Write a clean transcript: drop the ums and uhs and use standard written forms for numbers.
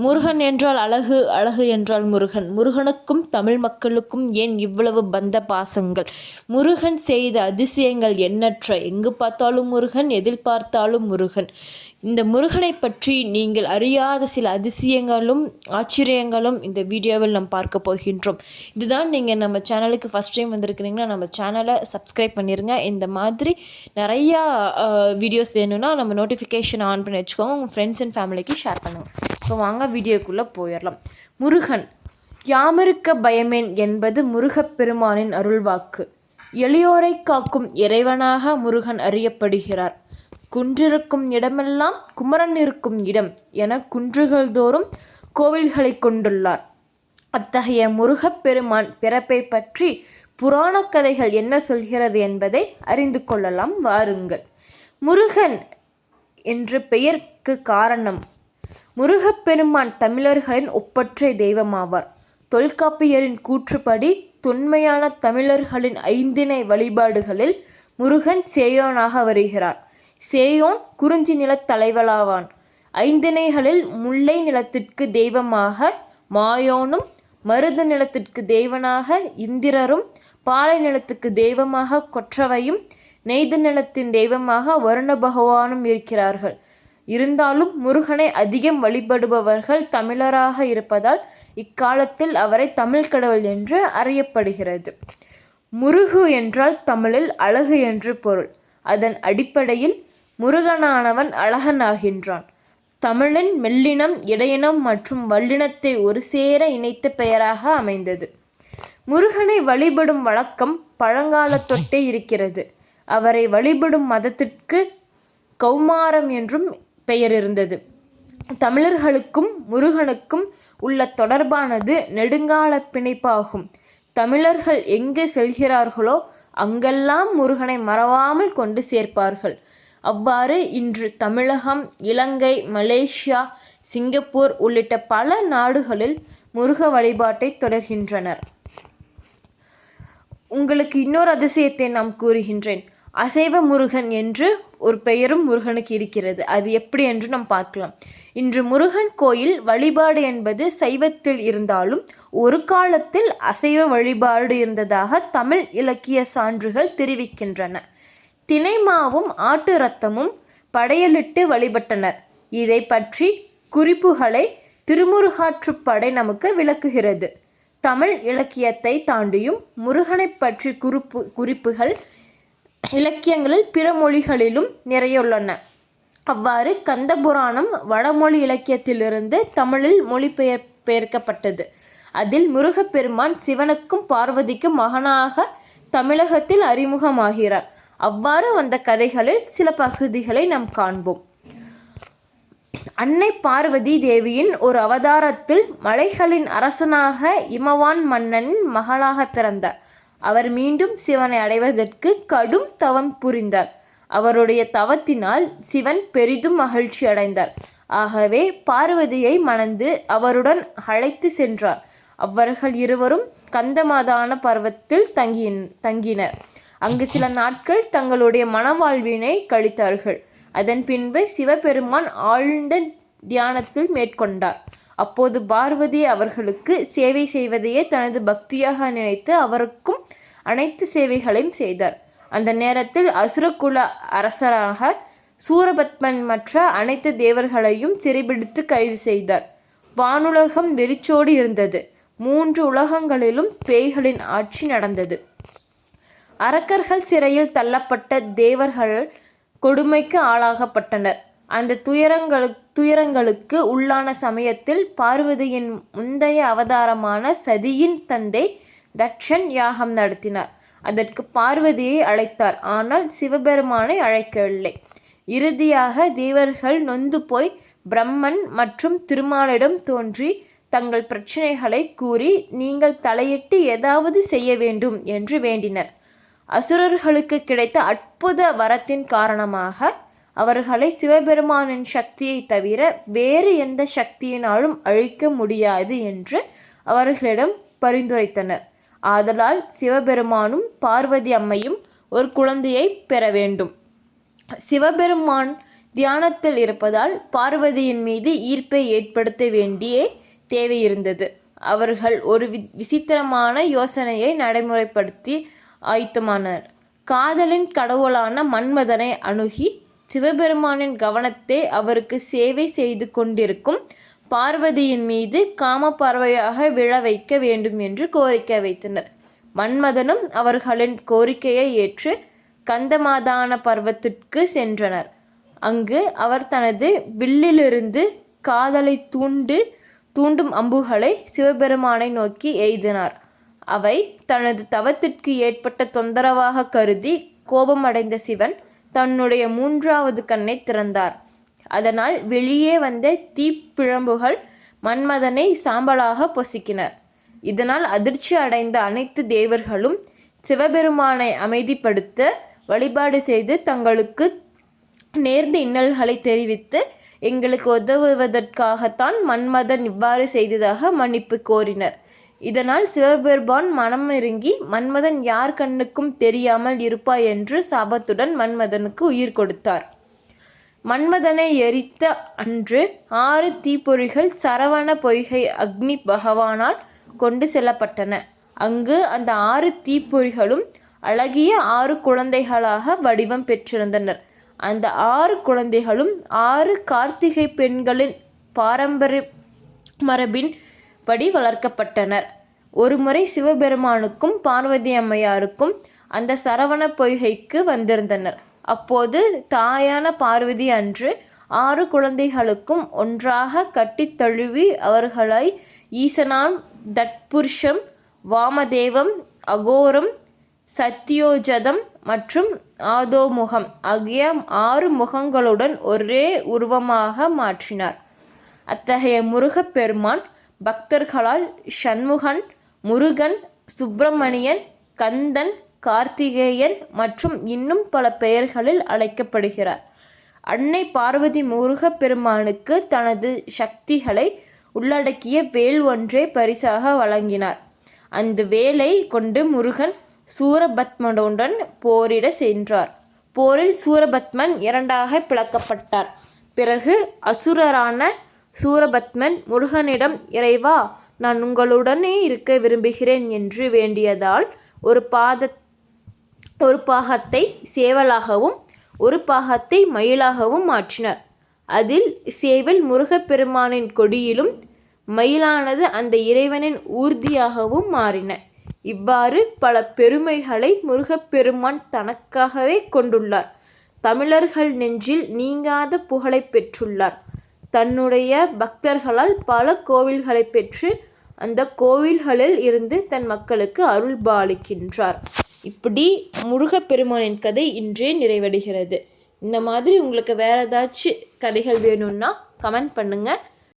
முருகன் என்றால் அழகு, அழகு என்றால் முருகன். முருகனுக்கும் தமிழ் மக்களுக்கும் ஏன் இவ்வளவு பந்த பாசங்கள்? முருகன் செய்த அதிசயங்கள் எண்ணற்ற. எங்கு பார்த்தாலும் முருகன், எதில் பார்த்தாலும் முருகன். இந்த முருகனை பற்றி நீங்கள் அறியாத சில அதிசயங்களும் ஆச்சரியங்களும் இந்த வீடியோவில் நாம் பார்க்க போகின்றோம். இதுதான் நீங்கள் நம்ம சேனலுக்கு ஃபஸ்ட் டைம் வந்திருக்கிறீங்கன்னா நம்ம சேனலை சப்ஸ்கிரைப் பண்ணிடுங்க. இந்த மாதிரி நிறையா வீடியோஸ் வேணும்னா நம்ம நோட்டிஃபிகேஷன் ஆன் பண்ணி வச்சுக்கோங்க. உங்கள் ஃப்ரெண்ட்ஸ் அண்ட் ஃபேமிலிக்கு ஷேர் பண்ணுங்கள். ஸோ வாங்க வீடியோக்குள்ளே போயிடலாம். முருகன் யாமிருக்க பயமேன் என்பது முருகப்பெருமானின் அருள்வாக்கு. எளியோரை காக்கும் இறைவனாக முருகன் அறியப்படுகிறார். குன்றிருக்கும் இடமெல்லாம் குமரன் இருக்கும் இடம் என குன்றுகள் தோறும் கோவில்களை கொண்டுள்ளார். அத்தகைய முருகப்பெருமான் பிறப்பை பற்றி புராண கதைகள் என்ன சொல்கிறது என்பதை அறிந்து கொள்ளலாம் வாருங்கள். முருகன் என்ற பெயருக்கு காரணம், முருகப்பெருமான் தமிழர்களின் ஒப்பற்றை தெய்வமாவார். தொல்காப்பியரின் கூற்றுப்படி தொன்மையான தமிழர்களின் ஐந்திணை வழிபாடுகளில் முருகன் சேயோனாக வருகிறார். சேயோன் குறிஞ்சி நிலத் தலைவலாவான். ஐந்திணைகளில் முல்லை நிலத்திற்கு தெய்வமாக மாயோனும், மருத நிலத்திற்கு தெய்வனாக இந்திரரும், பாலை நிலத்துக்கு தெய்வமாக கொற்றவையும், நெய்த நிலத்தின் தெய்வமாக வருண பகவானும் இருக்கிறார்கள். இருந்தாலும் முருகனை அதிகம் வழிபடுபவர்கள் தமிழராக இருப்பதால் இக்காலத்தில் அவரை தமிழ் கடவுள் என்று அறியப்படுகிறது. முருகு என்றால் தமிழில் அழகு என்று பொருள். அதன் அடிப்படையில் முருகனானவன் அழகனாகின்றான். தமிழின் மெல்லினம், இடையினம் மற்றும் வல்லினத்தை ஒரு சேர இணைத்த பெயராக அமைந்தது. முருகனை வழிபடும் வழக்கம் பழங்காலத்தொட்டே இருக்கிறது. அவரை வழிபடும் மதத்திற்கு கௌமாரம் என்றும் பெயர் இருந்தது. தமிழர்களுக்கும் முருகனுக்கும் உள்ள தொடர்பானது நெடுங்கால பிணைப்பாகும். தமிழர்கள் எங்கே செல்கிறார்களோ அங்கெல்லாம் முருகனை மறவாமல் கொண்டு சேர்ப்பார்கள். அவ்வாறு இன்று தமிழகம், இலங்கை, மலேசியா, சிங்கப்பூர் உள்ளிட்ட பல நாடுகளில் முருக வழிபாட்டை தொடர்கின்றனர். உங்களுக்கு இன்னொரு அதிசயத்தை நாம் கூறுகின்றேன். அசைவ முருகன் என்று ஒரு பெயரும் முருகனுக்கு இருக்கிறது. அது எப்படி என்று நாம் பார்க்கலாம். இன்று முருகன் கோயில் வழிபாடு என்பது சைவத்தில் இருந்தாலும் ஒரு காலத்தில் அசைவ வழிபாடு இருந்ததாக தமிழ் இலக்கிய சான்றுகள் தெரிவிக்கின்றன. தினைமாவும் ஆட்டு இரத்தமும் படையலிட்டு வழிபட்டனர். இதை பற்றி குறிப்புகளை திருமுருகாற்றுப்படை நமக்கு விளக்குகிறது. தமிழ் இலக்கியத்தை தாண்டியும் முருகனை பற்றி குறிப்புகள் இலக்கியங்களில் பிற மொழிகளிலும் நிறையுள்ளன. அவ்வாறு கந்தபுராணம் வடமொழி இலக்கியத்திலிருந்து தமிழில் மொழிபெயர்க்கப்பட்டது. அதில் முருகப்பெருமான் சிவனுக்கும் பார்வதிக்கும் மகனாக தமிழகத்தில் அறிமுகமாகிறார். அவ்வாறு வந்த கதைகளில் சில பகுதிகளை நாம் காண்போம். அன்னை பார்வதி தேவியின் ஒரு அவதாரத்தில் மலைகளின் அரசனாக இமவான் மன்னனின் மகளாக பிறந்தார். அவர் மீண்டும் சிவனை அடைவதற்கு கடும் தவம் புரிந்தார். அவருடைய தவத்தினால் சிவன் பெரிதும் மகிழ்ச்சி அடைந்தார். ஆகவே பார்வதியை மணந்து அவருடன் அழைத்து சென்றார். அவர்கள் இருவரும் கந்தமாதான பர்வத்தில் தங்கினர். அங்கு சில நாட்கள் தங்களுடைய மனவாழ்வினை கழித்தார்கள். அதன் பின்பு சிவபெருமான் ஆழ்ந்த தியானத்தில் மேற்கொண்டார். அப்போது பார்வதி அவர்களுக்கு சேவை செய்வதையே தனது பக்தியாக நினைத்து அவருக்கும் அனைத்து சேவைகளையும் செய்தார். அந்த நேரத்தில் அசுரகுல அரசராக சூரபத்மன் மற்ற அனைத்து தேவர்களையும் சிறைபிடித்து கைது செய்தார். வானுலகம் வெறிச்சோடி இருந்தது. 3 உலகங்களிலும் பேய்களின் ஆட்சி நடந்தது. அரக்கர்கள் சிறையில் தள்ளப்பட்ட தேவர்கள் கொடுமைக்கு ஆளாகப்பட்டனர். அந்த துயரங்களுக்கு உள்ளான சமயத்தில் பார்வதியின் முந்தைய அவதாரமான சதியின் தந்தை தட்சன் யாகம் நடத்தினார். அதற்கு பார்வதியை அழைத்தார். ஆனால் சிவபெருமானை அழைக்கவில்லை. இறுதியாக தேவர்கள் நொந்து போய் பிரம்மன் மற்றும் திருமாலிடம் தோன்றி தங்கள் பிரச்சனைகளை கூறி நீங்கள் தலையிட்டு ஏதாவது செய்ய வேண்டும் என்று வேண்டினர். அசுரர்களுக்கு கிடைத்த அற்புத வரத்தின் காரணமாக அவர்களை சிவபெருமானின் சக்தியை தவிர வேறு எந்த சக்தியினாலும் அழிக்க முடியாது என்று அவர்களிடம் பரிந்துரைத்தனர். ஆதலால் சிவபெருமானும் பார்வதி அம்மையும் ஒரு குழந்தையை பெற வேண்டும். சிவபெருமான் தியானத்தில் இருப்பதால் பார்வதியின் மீது ஈர்ப்பை ஏற்படுத்த வேண்டிய தேவை இருந்தது. அவர்கள் ஒரு விசித்திரமான யோசனையை நடைமுறைப்படுத்தி ஆயத்தமானார். காதலின் கடவுளான மன்மதனை அணுகி சிவபெருமானின் கவனத்தை அவருக்கு சேவை செய்து கொண்டிருக்கும் பார்வதியின் மீது காமப்பறவையாக விழ வைக்க வேண்டும் என்று கோரிக்கை வைத்தனர். மன்மதனும் அவர்களின் கோரிக்கையை ஏற்று கந்தமாதான பர்வத்திற்கு சென்றனர். அங்கு அவர் தனது வில்லிலிருந்து காதலை தூண்டும் அம்புகளை சிவபெருமானை நோக்கி எய்தினார். அவை தனது தவத்திற்கு ஏற்பட்ட தொந்தரவாக கருதி கோபமடைந்த சிவன் தன்னுடைய 3வது கண்ணை திறந்தார். அதனால் வெளியே வந்த தீப்பிழம்புகள் மன்மதனை சாம்பலாக பொசுக்கினர். இதனால் அதிர்ச்சி அடைந்த அனைத்து தேவர்களும் சிவபெருமானை அமைதிப்படுத்த வழிபாடு செய்து தங்களுக்கு நேர்ந்த இன்னல்களை தெரிவித்து எங்களுக்கு உதவுவதற்காகத்தான் மன்மதன் இவ்வாறு செய்ததாக மன்னிப்பு கோரினர். இதனால் சிவபெருமான் மனமிறங்கி மன்மதன் யார் கண்ணுக்கும் தெரியாமல் இருப்பாய் என்று சாபத்துடன் மன்மதனுக்கு உயிர் கொடுத்தார். மன்மதனை எரித்த அன்று 6 தீப்பொறிகள் சரவண பொய்கை அக்னி பகவானால் கொண்டு செல்லப்பட்டன. அங்கு அந்த 6 தீப்பொறிகளும் அழகிய 6 குழந்தைகளாக வடிவம் பெற்றிருந்தனர். அந்த 6 குழந்தைகளும் 6 கார்த்திகை பெண்களின் பாரம்பரிய மரபின் படி வளர்க்கப்பட்டனர். ஒருமுறை சிவபெருமானுக்கும் பார்வதி அம்மையாருக்கும் அந்த சரவண பொய்கைக்கு வந்திருந்தனர். அப்போது தாயான பார்வதி அன்று 6 குழந்தைகளுக்கும் ஒன்றாக கட்டித் தழுவி அவர்களை ஈசனாம், தட்புருஷம், வாமதேவம், அகோரம், சத்யோஜதம் மற்றும் ஆதோமுகம் ஆகிய 6 முகங்களுடன் ஒரே உருவமாக மாற்றினார். அத்தகைய முருகப்பெருமான் பக்தர்களால் சண்முகன், முருகன், சுப்பிரமணியன், கந்தன், கார்த்திகேயன் மற்றும் இன்னும் பல பெயர்களில் அழைக்கப்படுகிறார். அன்னை பார்வதி முருகப்பெருமானுக்கு தனது சக்திகளை உள்ளடக்கிய வேல் ஒன்றை பரிசாக வழங்கினார். அந்த வேலை கொண்டு முருகன் சூரபத்மனுடன் போரிட சென்றார். போரில் சூரபத்மன் 2ஆக பிளக்கப்பட்டார். பிறகு அசுரரான சூரபத்மன் முருகனிடம், இறைவா, நான் உங்களுடனே இருக்க விரும்புகிறேன் என்று வேண்டியதால் ஒரு பாகத்தை சேவலாகவும் ஒரு பாகத்தை மயிலாகவும் மாற்றினார். அதில் சேவல் முருகப்பெருமானின் கொடியிலும் மயிலானது அந்த இறைவனின் ஊர்தியாகவும் மாறின. இவ்வாறு பல பெருமைகளை முருகப்பெருமான் தனக்காகவே கொண்டுள்ளார். தமிழர்கள் நெஞ்சில் நீங்காத புகழை பெற்றுள்ளார். தன்னுடைய பக்தர்களால் பல கோவில்களை பெற்று அந்த கோவில்களில் இருந்து தன் மக்களுக்கு அருள் பாலிக்கின்றார். இப்படி முருகப்பெருமானின் கதை இன்றே நிறைவடைகிறது. இந்த மாதிரி உங்களுக்கு வேறு ஏதாச்சும் கதைகள் வேணும்னா கமெண்ட் பண்ணுங்கள்.